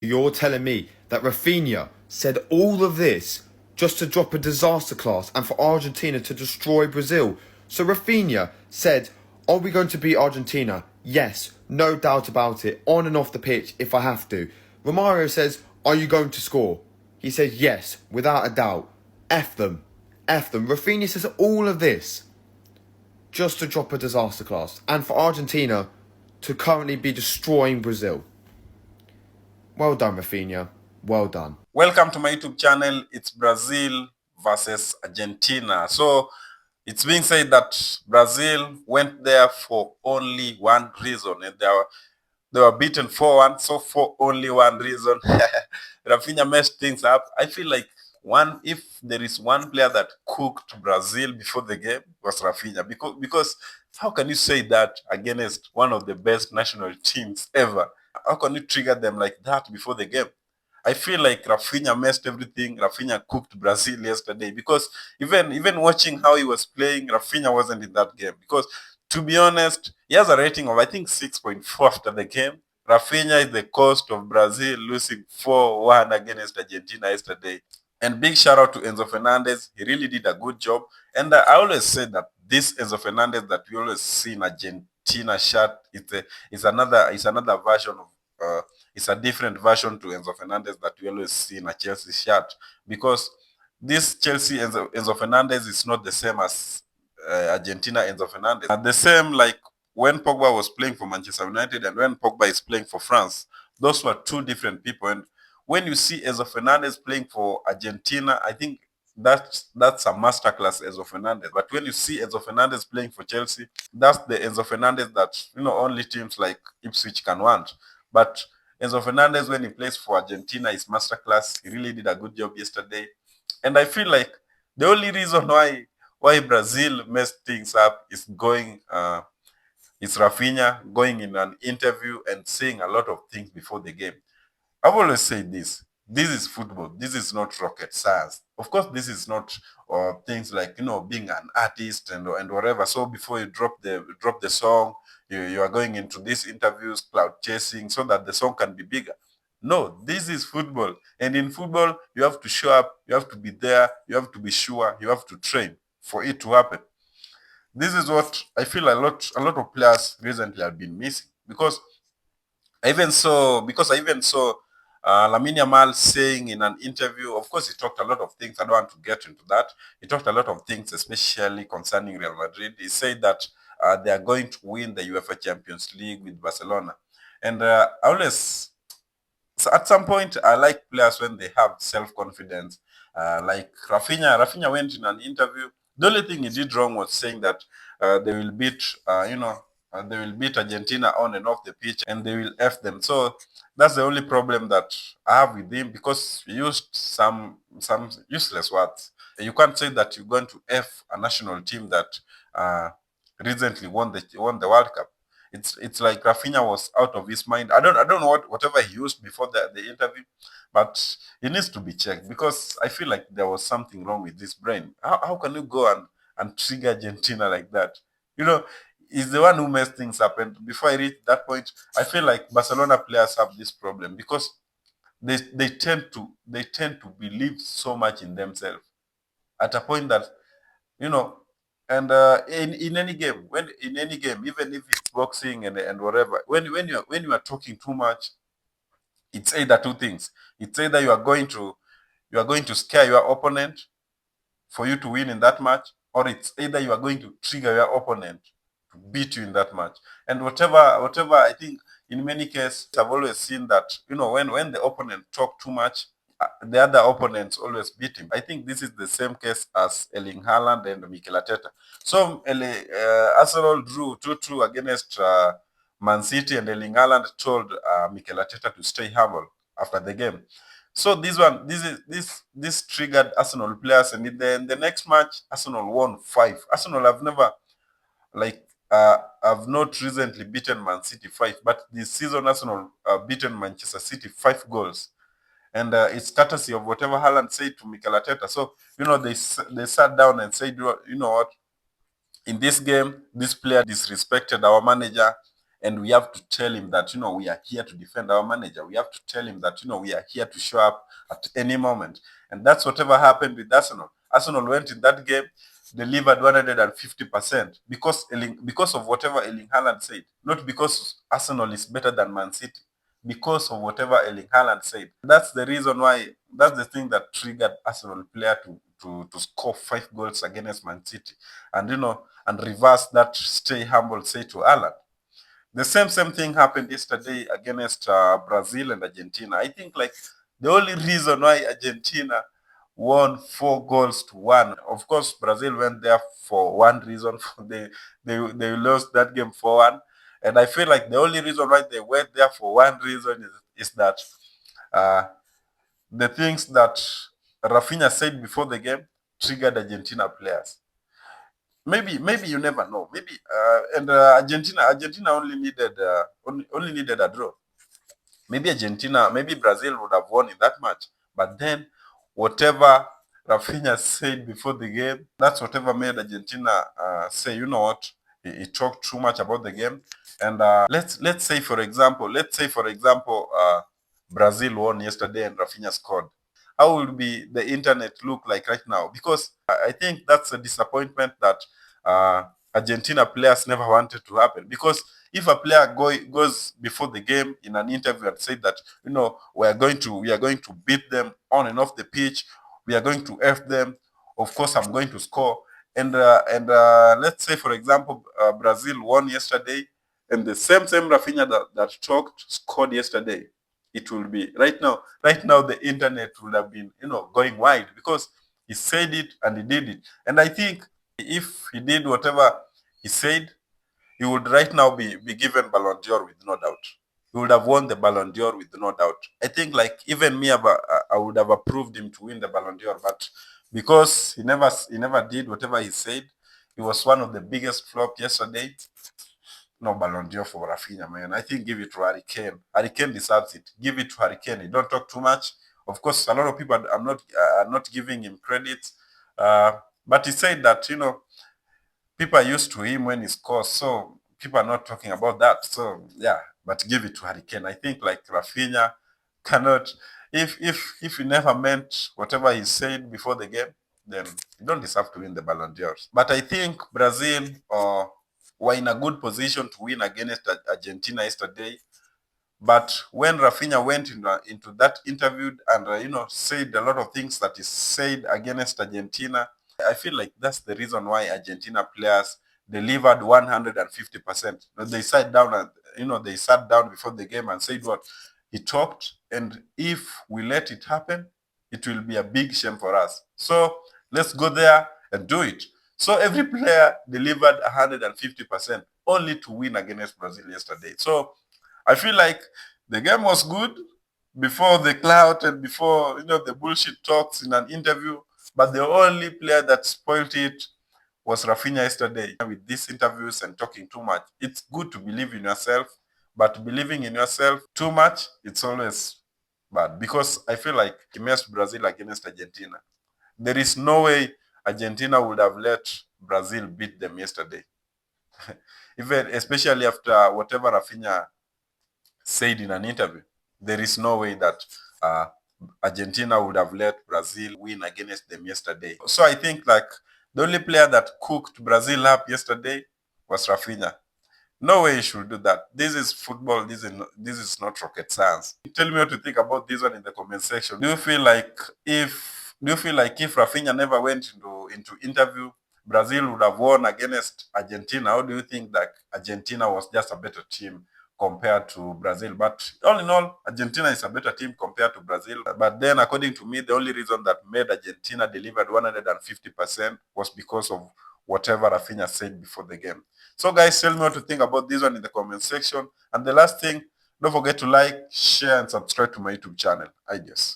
You're telling me that raphinha said all of this just to drop a disaster class and for Argentina to destroy Brazil. So raphinha said, are we going to beat Argentina? Yes, no doubt about it, on and off the pitch if I have to. Romario says, are you going to score? He says yes, without a doubt. F them. F them. Raphinha says all of this just to drop a disaster class and for Argentina to currently be destroying Brazil. Well done, Raphinha. Well done. Welcome to my YouTube channel. It's Brazil versus Argentina. So it's being said that Brazil went there for only one reason, and they were beaten 4-1. So for only one reason, Rafinha messed things up. I feel like if there is one player that cooked Brazil before the game was Rafinha, because how can you say that against one of the best national teams ever? How can you trigger them like that before the game? I feel like Rafinha messed everything. Rafinha cooked Brazil yesterday because even watching how he was playing, Rafinha wasn't in that game. Because to be honest, he has a rating of I think 6.4 after the game. Rafinha is the cost of Brazil losing 4-1 against Argentina yesterday. And big shout out to Enzo Fernandez. He really did a good job. And I always said that this Enzo Fernandez that we always see in Argentina shirt, it's another version of it's a different version to Enzo Fernandez that we always see in a Chelsea shirt, because this Chelsea Enzo Fernandez is not the same as Argentina Enzo Fernandez. The same like when Pogba was playing for Manchester United and when Pogba is playing for France. Those were two different people. And when you see Enzo Fernandez playing for Argentina, I think that's a masterclass Enzo Fernandez. But when you see Enzo Fernandez playing for Chelsea, that's the Enzo Fernandez that only teams like Ipswich can want. But Enzo Fernandez, when he plays for Argentina, is masterclass. He really did a good job yesterday, and I feel like the only reason why Brazil messed things up is Rafinha going in an interview and saying a lot of things before the game. I've always said this. This is football. This is not rocket science. Of course, this is not things like being an artist and whatever. So before you drop the song, you are going into these interviews, cloud chasing, so that the song can be bigger. No, this is football, and in football, you have to show up. You have to be there. You have to be sure. You have to train for it to happen. This is what I feel a lot of players recently have been missing, because I even saw Lamine Yamal saying in an interview. Of course, he talked a lot of things. I don't want to get into that. He talked a lot of things, especially concerning Real Madrid. He said that they are going to win the UEFA Champions League with Barcelona. And I always, so at some point, I like players when they have self-confidence. Like Rafinha went in an interview. The only thing he did wrong was saying that they will they will beat Argentina on and off the pitch, and they will F them. So that's the only problem that I have with him, because he used some useless words. You can't say that you're going to F a national team that uh, recently won the World Cup. It's like Rafinha was out of his mind. I don't know whatever he used before the interview, but he needs to be checked, because I feel like there was something wrong with his brain. How can you go and trigger Argentina like that? You know, he's the one who messed things up. And before I reach that point, I feel like Barcelona players have this problem, because they tend to believe so much in themselves at a point that you know and in any game, even if it's boxing and whatever, when you are talking too much, it's either two things. It's either you are going to scare your opponent for you to win in that match, or it's either you are going to trigger your opponent to beat you in that match. And whatever, I think in many cases I've always seen that when the opponent talk too much, the other opponents always beat him. I think this is the same case as Erling Haaland and Mikel Arteta. So Arsenal drew 2-2 against Man City, and Erling Haaland told Mikel Arteta to stay humble after the game. So this triggered Arsenal players, and in the next match, Arsenal won 5. Arsenal have never have not recently beaten Man City 5, but this season Arsenal beaten Manchester City 5 goals, and it's courtesy of whatever Haaland said to Mikel Arteta. So they sat down and said, you know what, in this game, this player disrespected our manager, and we have to tell him that, we are here to defend our manager. We have to tell him that, we are here to show up at any moment. And that's whatever happened with Arsenal. Arsenal went in that game, delivered 150% because of whatever Erling Haaland said, not because Arsenal is better than Man City, because of whatever Erling Haaland said. That's the reason why, that's the thing that triggered Arsenal player to score 5 goals against Man City, and and reverse that stay humble say to Haaland. The same thing happened yesterday against Brazil and Argentina. I think like the only reason why Argentina won 4 goals to 1. Of course, Brazil went there for one reason. They lost that game 4-1. And I feel like the only reason why they went there for one reason is that uh, the things that Raphinha said before the game triggered Argentina players. Maybe you never know. Maybe and Argentina only needed a draw. Maybe Brazil would have won in that match. But then whatever Rafinha said before the game, that's whatever made Argentina say, you know what, he talked too much about the game. And let's say for example, Brazil won yesterday and Rafinha scored. How will be the internet look like right now? Because I think that's a disappointment that Argentina players never wanted to happen. Because if a player goes before the game in an interview and said that, we are going to beat them on and off the pitch, we are going to F them, of course I'm going to score. And let's say for example Brazil won yesterday, and the same Rafinha that talked scored yesterday, it will be right now the internet would have been going wide, because he said it and he did it. And I think if he did whatever he said, he would right now be given Ballon d'Or with no doubt. He would have won the Ballon d'Or with no doubt. I think like even me, I would have approved him to win the Ballon d'Or, but because he never did whatever he said, he was one of the biggest flop yesterday. No Ballon d'Or for Raphinha, man. I think give it to Harry Kane. Harry Kane deserves it. Give it to Harry Kane. He don't talk too much. Of course, a lot of people are not giving him credit, but he said that people are used to him when he scores, so people are not talking about that. So yeah, but give it to Harry Kane. I think like Raphinha cannot. If he never meant whatever he said before the game, then you don't deserve to win the Ballon d'Or. But I think Brazil were in a good position to win against Argentina yesterday. But when Raphinha went into that interview and said a lot of things that he said against Argentina, I feel like that's the reason why Argentina players delivered 150%. They sat down and they sat down before the game and said what he talked, and if we let it happen, it will be a big shame for us. So let's go there and do it. So every player delivered 150% only to win against Brazil yesterday. So I feel like the game was good before the clout and before the bullshit talks in an interview, but the only player that spoiled it was Raphinha yesterday with these interviews and talking too much. It's good to believe in yourself, but believing in yourself too much, it's always bad, because I feel like he messed Brazil against Argentina. There is no way Argentina would have let Brazil beat them yesterday. Even especially after whatever Raphinha said in an interview, there is no way that Argentina would have let Brazil win against them yesterday. So I think like the only player that cooked Brazil up yesterday was Raphinha. No way you should do that. This is football. This is not rocket science. Tell me what you think about this one in the comment section. Do you feel like if Raphinha never went into interview, Brazil would have won against Argentina? Or do you think that Argentina was just a better team compared to Brazil? But all in all, Argentina is a better team compared to Brazil. But then, according to me, the only reason that made Argentina delivered 150% was because of whatever Raphinha said before the game. So guys, tell me what you think about this one in the comment section. And the last thing, don't forget to like, share, and subscribe to my YouTube channel. Adios.